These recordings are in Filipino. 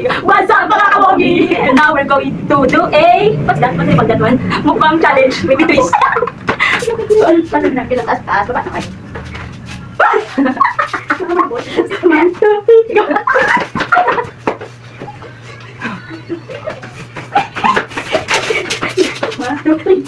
What's up mga kawogi? Now we're going to do a... What's that? What's that one? Mukbang challenge. Maybe twist. Paano na? Pinataas-taas. Baba na kayo. Man, two, three, go. One, two, three.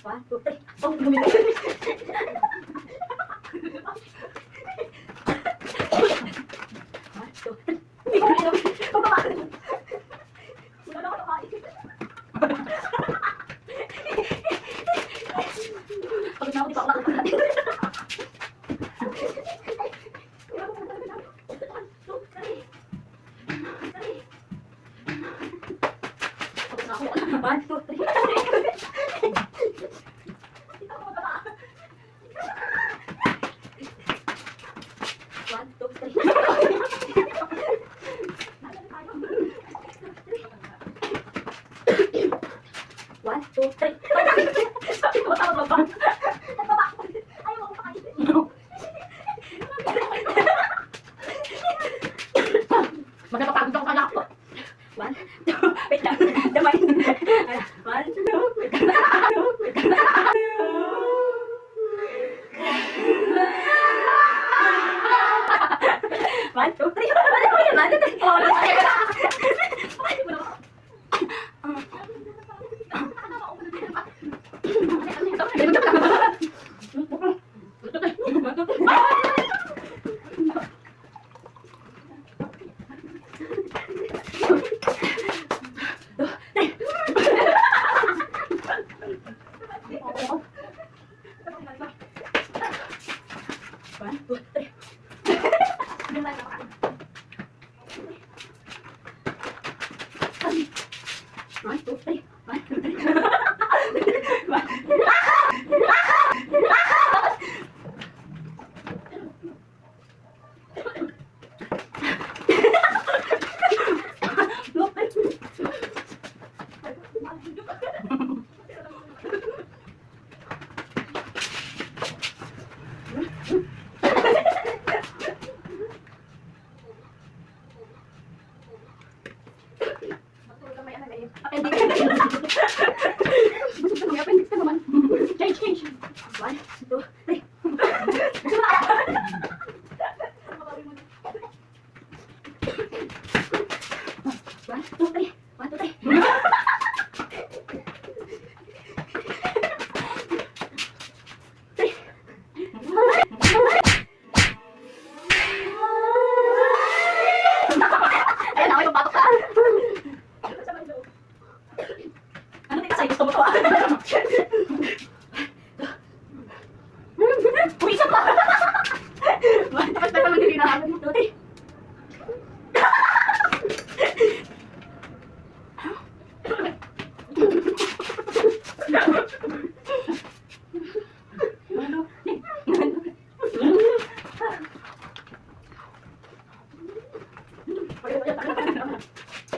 One, two, three. One, two, three. One, two, three. Sabi ko, tawag ba? Nagbaba ako. Ayaw ako pakainin. Magpapagod ako kala ko. One, two, wait lang. Damay. One, two, wait lang. One, two, three. One, two, three. One, two, three. One, two, three. Change. One, two, three. One, two, three. One, two, three. Ayan, ako yung batok ka. Ano tingin sa'yo? Gusto mo to ah? Uy, isa pa! Tapos na naman hindi na ako. Tuti.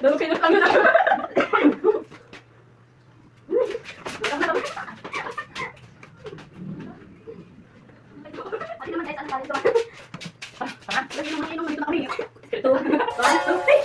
Dalam kayo lang na. Ano naman guys, ano pala ito? Tara, lagi naman inom dito na kami. Ito, 1, 2, 3.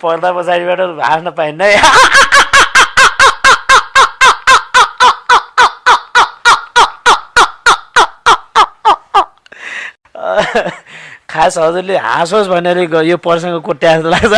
पर्दा पछाडिबाट हाँस्न पाइन्न है। खास हजुरले हाँसोस् भनेर यो प्रसङ्ग कोट्या जस्तो लाग्छ।